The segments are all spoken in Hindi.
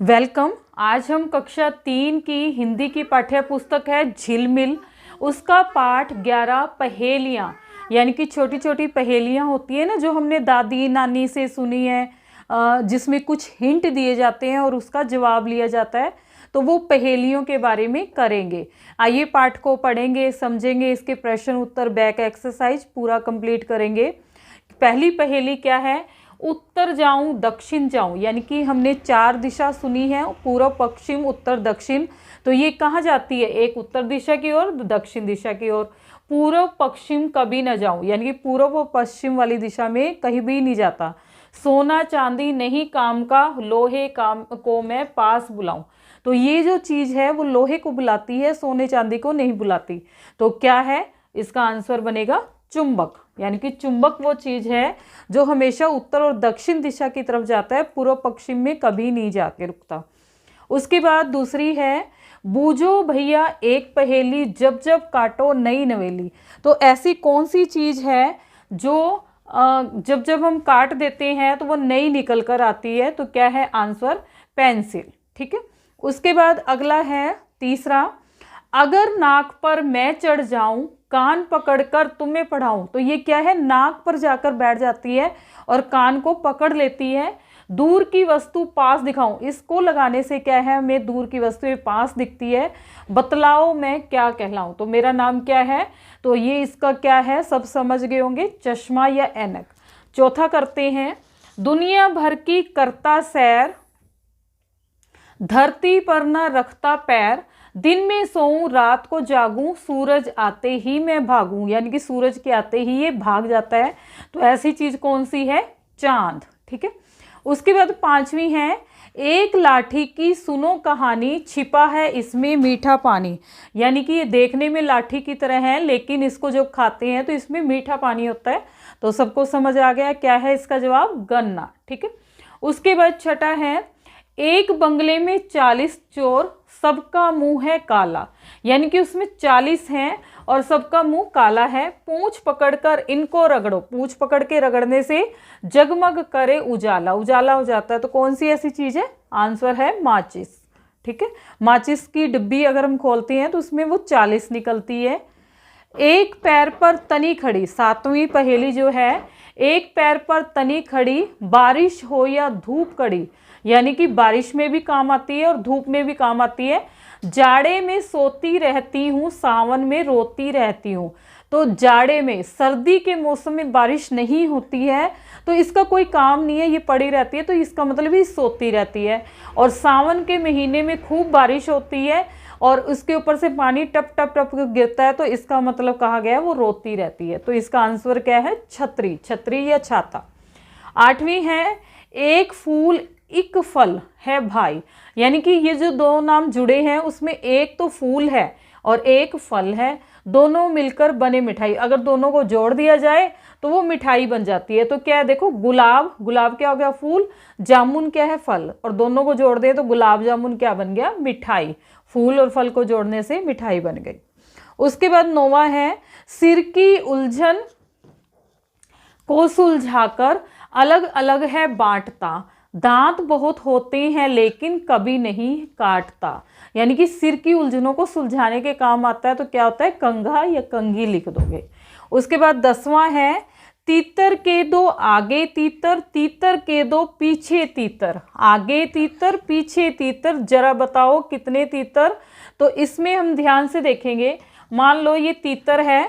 वेलकम। आज हम कक्षा 3 की हिंदी की पाठ्य पुस्तक है झिलमिल, उसका पाठ 11 पहेलियाँ, यानी कि छोटी छोटी पहेलियाँ होती है ना, जो हमने दादी नानी से सुनी है, जिसमें कुछ हिंट दिए जाते हैं और उसका जवाब लिया जाता है। तो वो पहेलियों के बारे में करेंगे। आइए पाठ को पढ़ेंगे, समझेंगे, इसके प्रश्न उत्तर बैक एक्सरसाइज पूरा कंप्लीट करेंगे। पहली पहेली क्या है? उत्तर जाऊं दक्षिण जाऊं, यानी कि हमने 4 दिशा सुनी है, पूर्व पश्चिम उत्तर दक्षिण। तो ये कहाँ जाती है? एक उत्तर दिशा की ओर, दक्षिण दिशा की ओर। पूर्व पश्चिम कभी ना जाऊं, यानी कि पूर्व व पश्चिम वाली दिशा में कहीं भी नहीं जाता। सोना चांदी नहीं काम का, लोहे काम को मैं पास बुलाऊं। तो ये जो चीज है वो लोहे को बुलाती है, सोने चांदी को नहीं बुलाती। तो क्या है इसका आंसर? बनेगा चुंबक। यानी कि चुंबक वो चीज है जो हमेशा उत्तर और दक्षिण दिशा की तरफ जाता है, पूर्व पश्चिम में कभी नहीं जाके रुकता। उसके बाद दूसरी है, बूझो भैया एक पहेली, जब जब काटो नई नवेली। तो ऐसी कौन सी चीज है जो जब जब हम काट देते हैं तो वो नई निकल कर आती है? तो क्या है आंसर? पेंसिल। ठीक है। उसके बाद अगला है तीसरा, अगर नाक पर मैं चढ़ जाऊं, कान पकड़कर तुम्हें पढ़ाऊं। तो ये क्या है? नाक पर जाकर बैठ जाती है और कान को पकड़ लेती है। दूर की वस्तु पास दिखाऊं, इसको लगाने से क्या है? हमें दूर की वस्तु पास दिखती है। बतलाओ मैं क्या कहलाऊं, तो मेरा नाम क्या है? तो ये इसका क्या है? सब समझ गए होंगे, चश्मा या ऐनक। चौथा करते हैं, दुनिया भर की करता सैर, धरती पर न रखता पैर, दिन में सोऊं रात को जागूं, सूरज आते ही मैं भागूं। यानी कि सूरज के आते ही ये भाग जाता है। तो ऐसी चीज कौन सी है? चांद। ठीक है। उसके बाद पांचवी है, एक लाठी की सुनो कहानी, छिपा है इसमें मीठा पानी। यानी कि ये देखने में लाठी की तरह है, लेकिन इसको जब खाते हैं तो इसमें मीठा पानी होता है। तो सबको समझ आ गया क्या है इसका जवाब? गन्ना। ठीक है। उसके बाद छठा है, एक बंगले में 40 चोर, सबका मुंह है काला। यानी कि उसमें 40 हैं और सबका मुंह काला है। पूंछ पकड़कर इनको रगड़ो, पूंछ पकड़ के रगड़ने से जगमग करे उजाला, उजाला हो जाता है। तो कौन सी ऐसी चीज है? आंसर है माचिस। ठीक है। माचिस की डिब्बी अगर हम खोलते हैं तो उसमें वो 40 निकलती है। एक पैर पर तनी खड़ी, सातवीं पहेली जो है, एक पैर पर तनी खड़ी, बारिश हो या धूप कड़ी। यानी कि बारिश में भी काम आती है और धूप में भी काम आती है। जाड़े में सोती रहती हूँ, सावन में रोती रहती हूँ। तो जाड़े में, सर्दी के मौसम में बारिश नहीं होती है तो इसका कोई काम नहीं है, ये पड़ी रहती है, तो इसका मतलब ये सोती रहती है। और सावन के महीने में खूब बारिश होती है और उसके ऊपर से पानी टप टप टप गिरता है, तो इसका मतलब कहा गया है वो रोती रहती है। तो इसका आंसर क्या है? छतरी, छतरी या छाता। आठवीं है, एक फूल एक फल है भाई। यानी कि ये जो दो नाम जुड़े हैं उसमें एक तो फूल है और एक फल है, दोनों मिलकर बने मिठाई। अगर दोनों को जोड़ दिया जाए तो वो मिठाई बन जाती है। तो क्या है? देखो, गुलाब, गुलाब क्या हो गया? फूल। जामुन क्या है? फल। और दोनों को जोड़ दे तो गुलाब जामुन क्या बन गया? मिठाई। फूल और फल को जोड़ने से मिठाई बन गई। उसके बाद 9वां है, सिर की उलझन को सुलझाकर अलग अलग है बांटता, दांत बहुत होते हैं लेकिन कभी नहीं काटता। यानी कि सिर की उलझनों को सुलझाने के काम आता है। तो क्या होता है? कंघा या कंघी लिख दोगे। उसके बाद 10वां है, तीतर के दो आगे तीतर, तीतर के दो पीछे तीतर। आगे तीतर पीछे तीतर, जरा बताओ कितने तीतर? तो इसमें हम ध्यान से देखेंगे। मान लो ये तीतर है,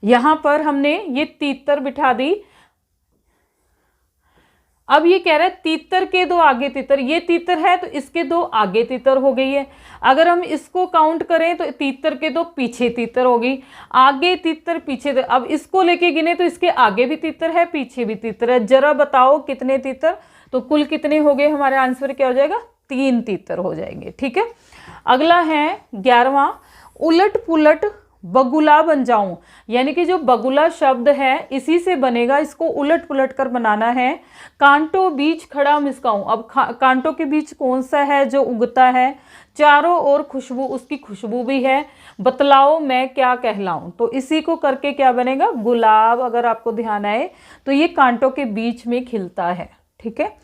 यहां पर हमने ये तीतर बिठा दी। अब ये कह रहा है तीतर के दो आगे तीतर, ये तीतर है तो इसके दो आगे तीतर हो गई है। अगर हम इसको काउंट करें तो तीतर के दो पीछे तीतर होगी, आगे तीतर पीछे तीतर। अब इसको लेके गिने तो इसके आगे भी तीतर है, पीछे भी तीतर है। जरा बताओ कितने तीतर? तो कुल कितने हो गए? हमारा आंसर क्या हो जाएगा? 3 तीतर हो जाएंगे। ठीक है। अगला है 11वां, उलट पुलट बगुला बन जाऊं। यानी कि जो बगुला शब्द है इसी से बनेगा, इसको उलट पुलट कर बनाना है। कांटों बीच खड़ा मुस्काऊं। अब कांटों के बीच कौन सा है जो उगता है? चारों ओर खुशबू, उसकी खुशबू भी है। बतलाओ मैं क्या कहलाऊं। तो इसी को करके क्या बनेगा? गुलाब। अगर आपको ध्यान आए तो ये कांटों के बीच में खिलता है। ठीक है।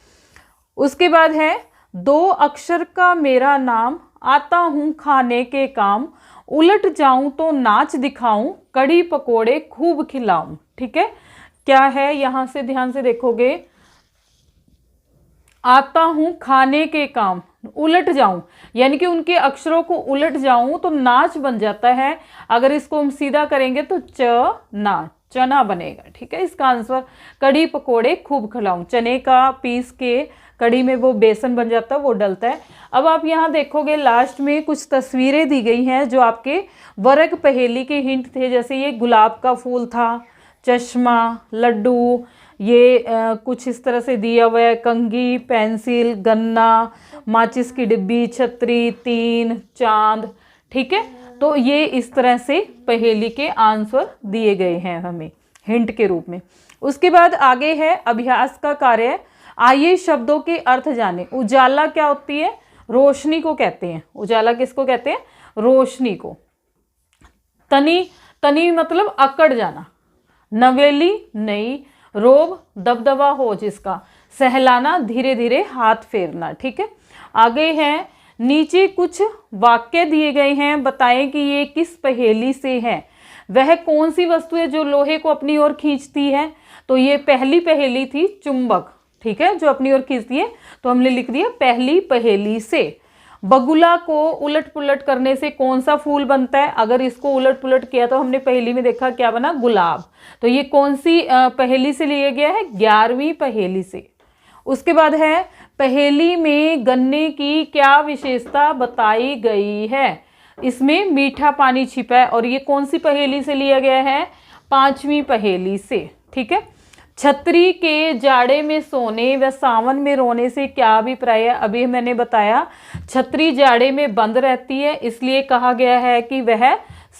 उसके बाद है 2 अक्षर का मेरा नाम, आता हूँ खाने के काम, उलट जाऊं तो नाच दिखाऊं, कड़ी पकोड़े खूब खिलाऊं। ठीक है, क्या है यहां से ध्यान से देखोगे, आता हूं खाने के काम, उलट जाऊं यानी कि उनके अक्षरों को उलट जाऊं तो नाच बन जाता है। अगर इसको हम सीधा करेंगे तो चना बनेगा। ठीक है, इसका आंसर कड़ी पकोड़े खूब खिलाऊं, चने का पीस के कड़ी में वो बेसन बन जाता है, वो डलता है। अब आप यहाँ देखोगे लास्ट में कुछ तस्वीरें दी गई हैं जो आपके वर्ग पहेली के हिंट थे। जैसे ये गुलाब का फूल था, चश्मा, लड्डू, ये कुछ इस तरह से दिया हुआ है, कंघी, पेंसिल, गन्ना, माचिस की डिब्बी, छतरी, 3 चांद। ठीक है, तो ये इस तरह से पहेली के आंसर दिए गए हैं हमें हिंट के रूप में। उसके बाद आगे है अभ्यास का कार्य। आइए शब्दों के अर्थ जाने। उजाला क्या होती है, रोशनी को कहते हैं। उजाला किसको कहते हैं, रोशनी को। तनी मतलब अकड़ जाना, नवेली नई, रोब दबदबा हो जिसका, सहलाना धीरे धीरे हाथ फेरना। ठीक है, आगे है नीचे कुछ वाक्य दिए गए हैं, बताएं कि ये किस पहेली से है। वह कौन सी वस्तु है जो लोहे को अपनी ओर खींचती है, तो ये पहली पहेली थी चुंबक। ठीक है, जो अपनी ओर खींचती है, तो हमने लिख दिया पहली पहेली से। बगुला को उलट पुलट करने से कौन सा फूल बनता है, अगर इसको उलट पुलट किया तो हमने पहेली में देखा क्या बना, गुलाब। तो ये कौन सी पहेली से लिया गया है, 11वीं पहेली से। उसके बाद है पहेली में गन्ने की क्या विशेषता बताई गई है, इसमें मीठा पानी छिपा है, और ये कौन सी पहेली से लिया गया है, 5वीं पहेली से। ठीक है, छतरी के जाड़े में सोने व सावन में रोने से क्या अभिप्राय है। अभी मैंने बताया छतरी जाड़े में बंद रहती है, इसलिए कहा गया है कि वह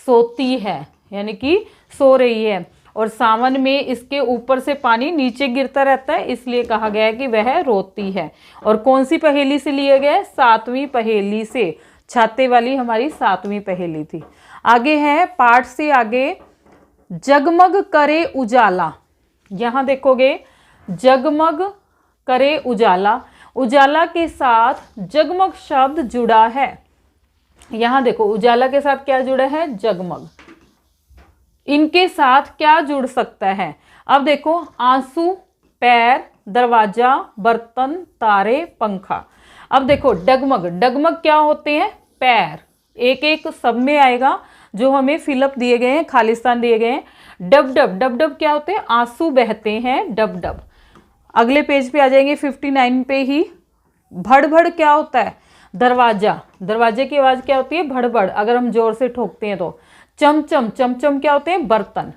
सोती है, यानी कि सो रही है, और सावन में इसके ऊपर से पानी नीचे गिरता रहता है, इसलिए कहा गया है कि वह रोती है। और कौन सी पहेली से लिया गया है, 7वीं पहेली से। छाते वाली हमारी 7वीं पहेली थी। आगे है पाठ से आगे, जगमग करे उजाला। यहाँ देखोगे जगमग करे उजाला, उजाला के साथ जगमग शब्द जुड़ा है। यहाँ देखो उजाला के साथ क्या जुड़ा है, जगमग। इनके साथ क्या जुड़ सकता है, अब देखो आंसू, पैर, दरवाजा, बर्तन, तारे, पंखा। अब देखो डगमग, डगमग क्या होते हैं, पैर। एक एक सब में आएगा, जो हमें फिलअप दिए गए हैं, खालिस्तान दिए गए हैं। डब डब, डब डब क्या होते हैं, आंसू बहते हैं, डब डब। अगले पेज पे आ जाएंगे 59 पे ही। भड़ भड़ क्या होता है, दरवाजा। दरवाजे की आवाज क्या होती है, भड़बड़, अगर हम जोर से ठोकते हैं तो। चमचम, चमचम क्या होते हैं, बर्तन।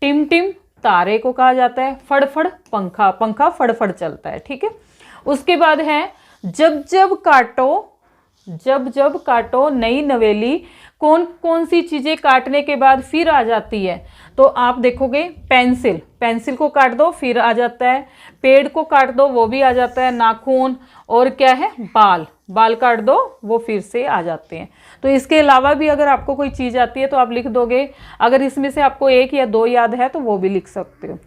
टिम टिम तारे को कहा जाता है। फड़फड़ पंखा, पंखा फड़फड़ चलता है। ठीक है, उसके बाद है जब जब काटो, जब जब काटो नई नवेली। कौन कौन सी चीजें काटने के बाद फिर आ जाती है, तो आप देखोगे पेंसिल, पेंसिल को काट दो फिर आ जाता है। पेड़ को काट दो वो भी आ जाता है। नाखून, और क्या है, बाल, बाल काट दो वो फिर से आ जाते हैं। तो इसके अलावा भी अगर आपको कोई चीज़ आती है तो आप लिख दोगे। अगर इसमें से आपको 1 या 2 याद है तो वो भी लिख सकते हो।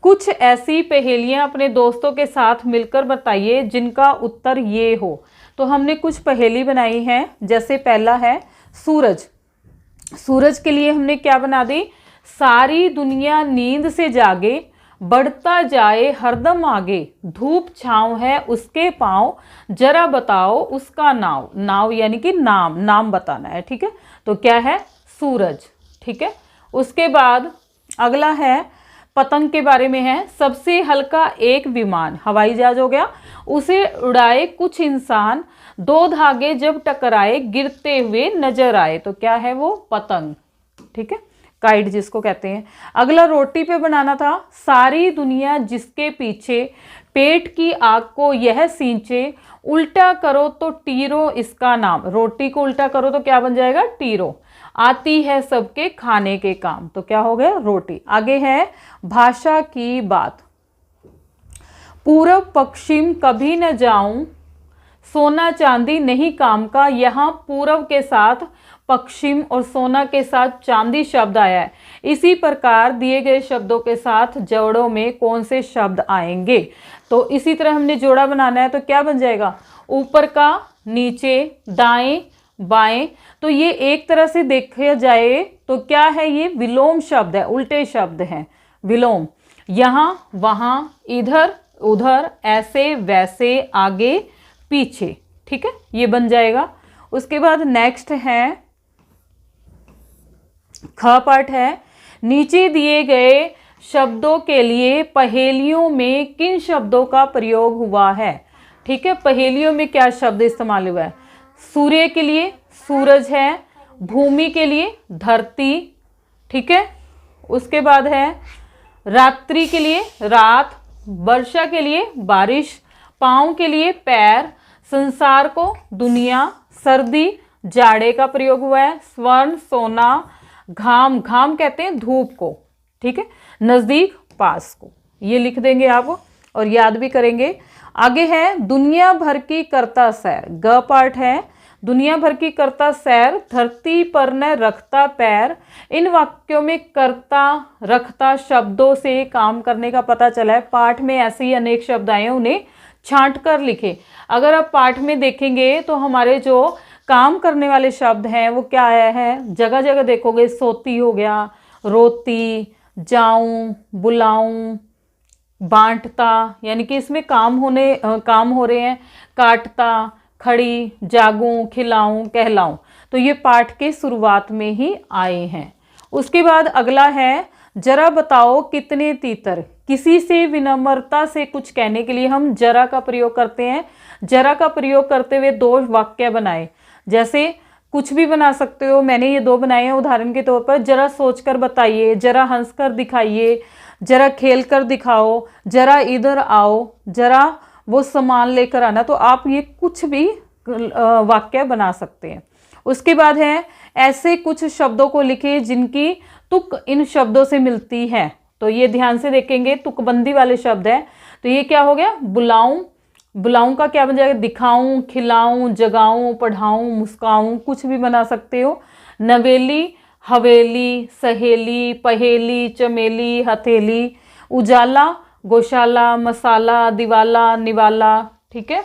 कुछ ऐसी पहेलियां अपने दोस्तों के साथ मिलकर बताइए जिनका उत्तर ये हो। तो हमने कुछ पहेली बनाई हैं, जैसे पहला है सूरज। सूरज के लिए हमने क्या बना दी, सारी दुनिया नींद से जागे, बढ़ता जाए हरदम आगे, धूप छाँव है उसके पाँव, जरा बताओ उसका नाव। नाव यानी कि नाम, नाम बताना है। ठीक है, तो क्या है, सूरज। ठीक है, उसके बाद अगला है पतंग के बारे में है। सबसे हल्का एक विमान, हवाई जहाज हो गया, उसे उड़ाए कुछ इंसान, 2 धागे जब टकराए गिरते हुए नजर आए। तो क्या है वो, पतंग। ठीक है, काइट जिसको कहते हैं। अगला रोटी पे बनाना था। सारी दुनिया जिसके पीछे, पेट की आग को यह सींचे, उल्टा करो तो टीरो इसका नाम। रोटी को उल्टा करो तो क्या बन जाएगा, टीरो। आती है सबके खाने के काम, तो क्या हो गया, रोटी। आगे है भाषा की बात। पूरब पश्चिम कभी न जाऊं, सोना चांदी नहीं काम का, यहाँ पूर्व के साथ पश्चिम और सोना के साथ चांदी शब्द आया है। इसी प्रकार दिए गए शब्दों के साथ जोड़ों में कौन से शब्द आएंगे। तो इसी तरह हमने जोड़ा बनाना है, तो क्या बन जाएगा, ऊपर का नीचे, दाएं बाएं। तो ये एक तरह से देखा जाए तो क्या है, ये विलोम शब्द है, उल्टे शब्द हैं विलोम। यहाँ वहाँ, इधर उधर, ऐसे वैसे, आगे पीछे, ठीक है, ये बन जाएगा। उसके बाद नेक्स्ट है ख पार्ट है, नीचे दिए गए शब्दों के लिए पहेलियों में किन शब्दों का प्रयोग हुआ है। ठीक है, पहेलियों में क्या शब्द इस्तेमाल हुआ है। सूर्य के लिए सूरज है, भूमि के लिए धरती, ठीक है। उसके बाद है रात्रि के लिए रात, वर्षा के लिए बारिश, पाँव के लिए पैर, संसार को दुनिया, सर्दी जाड़े का प्रयोग हुआ है, स्वर्ण सोना, घाम, घाम कहते हैं धूप को, ठीक है, नजदीक पास को। ये लिख देंगे आप और याद भी करेंगे। आगे है दुनिया भर की करता सैर, ग पार्ट है, दुनिया भर की करता सैर, धरती पर न रखता पैर। इन वाक्यों में करता रखता शब्दों से काम करने का पता चला है। पाठ में ऐसे ही अनेक शब्द आए हैं, उन्हें छांट कर लिखे। अगर आप पाठ में देखेंगे तो हमारे जो काम करने वाले शब्द हैं वो क्या आया है, जगह जगह देखोगे, सोती हो गया, रोती, जाऊं, बुलाऊं, बांटता, यानी कि इसमें काम हो रहे हैं, काटता, खड़ी, जागूं, खिलाऊं, कहलाऊं। तो ये पाठ के शुरुआत में ही आए हैं। उसके बाद अगला है जरा बताओ कितने तीतर। किसी से विनम्रता से कुछ कहने के लिए हम जरा का प्रयोग करते हैं। जरा का प्रयोग करते हुए दो वाक्य बनाए, जैसे कुछ भी बना सकते हो, मैंने ये दो बनाए हैं उदाहरण के तौर पर, जरा सोचकर बताइए, जरा हंसकर दिखाइए, जरा खेल कर दिखाओ, जरा इधर आओ, जरा वो सामान लेकर आना। तो आप ये कुछ भी वाक्य बना सकते हैं। उसके बाद है ऐसे कुछ शब्दों को लिखे जिनकी तुक इन शब्दों से मिलती है। तो ये ध्यान से देखेंगे, तुकबंदी वाले शब्द है। तो ये क्या हो गया, बुलाऊं, बुलाऊं का क्या बन जाएगा, दिखाऊं, खिलाऊं, जगाऊं, पढ़ाऊं, मुस्काऊं, कुछ भी बना सकते हो। नवेली, हवेली, सहेली, पहेली, चमेली, हथेली, उजाला, गौशाला, मसाला, दिवाला, निवाला, ठीक है।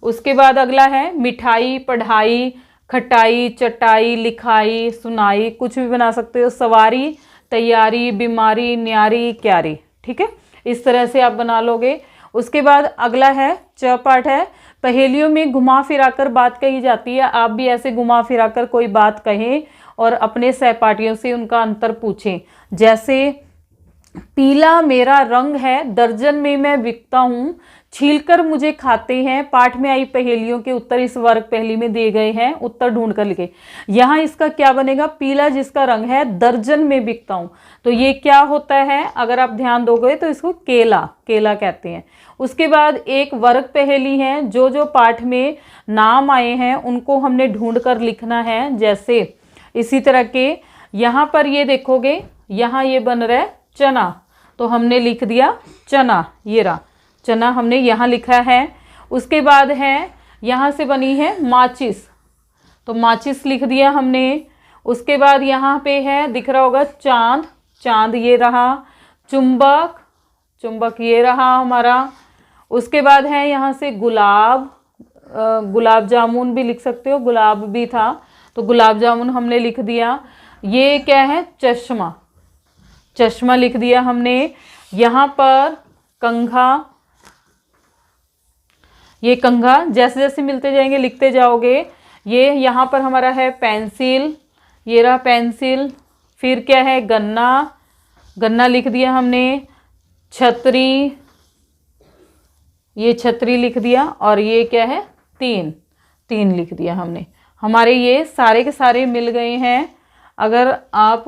उसके बाद अगला है मिठाई, पढ़ाई, खटाई, चटाई, लिखाई, सुनाई, कुछ भी बना सकते हो। सवारी, तैयारी, बीमारी, न्यारी, क्यारी, ठीक है, इस तरह से आप बना लोगे। उसके बाद अगला है च पाठ है, पहेलियों में घुमा फिराकर बात कही जाती है। आप भी ऐसे घुमा फिराकर कोई बात कहें और अपने सहपाठियों से उनका अंतर पूछें। जैसे पीला मेरा रंग है, दर्जन में मैं बिकता हूँ, छीलकर मुझे खाते हैं। पाठ में आई पहेलियों के उत्तर इस वर्ग पहेली में दिए गए हैं, उत्तर ढूंढ कर लिखे। यहाँ इसका क्या बनेगा, पीला जिसका रंग है, दर्जन में बिकता हूँ। तो ये क्या होता है, अगर आप ध्यान दोगे तो इसको केला, केला कहते हैं। उसके बाद एक वर्ग पहेली है, जो जो पाठ में नाम आए हैं उनको हमने ढूंढ कर लिखना है। जैसे इसी तरह के यहाँ पर ये देखोगे, यहाँ ये बन रहा है चना, तो हमने लिख दिया चना, ये रहा चना, हमने यहाँ लिखा है। उसके बाद है यहाँ से बनी है माचिस, तो माचिस लिख दिया हमने। उसके बाद यहाँ पे है, दिख रहा होगा चांद, चांद ये रहा। चुंबक, चुंबक ये रहा हमारा। उसके बाद है यहाँ से गुलाब, गुलाब जामुन भी लिख सकते हो, गुलाब भी था तो गुलाब जामुन हमने लिख दिया। ये क्या है, चश्मा, चश्मा लिख दिया हमने। यहाँ पर कंघा, ये कंघा, जैसे जैसे मिलते जाएंगे लिखते जाओगे। ये यहाँ पर हमारा है पेंसिल, ये रहा पेंसिल। फिर क्या है, गन्ना, गन्ना लिख दिया हमने। छतरी, ये छतरी लिख दिया। और ये क्या है, तीन, तीन लिख दिया हमने। हमारे ये सारे के सारे मिल गए हैं। अगर आप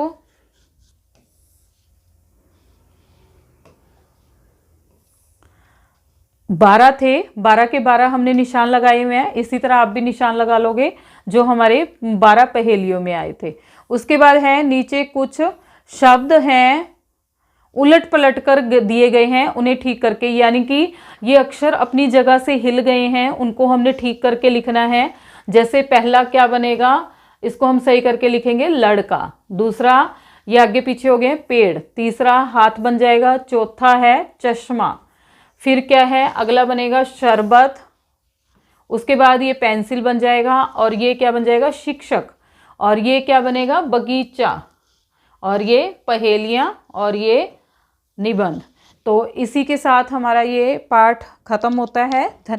12 थे, 12 के 12 हमने निशान लगाए हुए हैं। इसी तरह आप भी निशान लगा लोगे जो हमारे 12 पहेलियों में आए थे। उसके बाद है नीचे कुछ शब्द हैं उलट पलट कर दिए गए हैं, उन्हें ठीक करके, यानी कि ये अक्षर अपनी जगह से हिल गए हैं, उनको हमने ठीक करके लिखना है। जैसे पहला क्या बनेगा, इसको हम सही करके लिखेंगे लड़का। दूसरा, ये आगे पीछे हो गए पेड़। तीसरा हाथ बन जाएगा। चौथा है चश्मा। फिर क्या है, अगला बनेगा शरबत। उसके बाद ये पेंसिल बन जाएगा, और ये क्या बन जाएगा, शिक्षक। और ये क्या बनेगा, बगीचा। और ये पहेलियां, और ये निबंध। तो इसी के साथ हमारा ये पाठ खत्म होता है। धन्यवाद।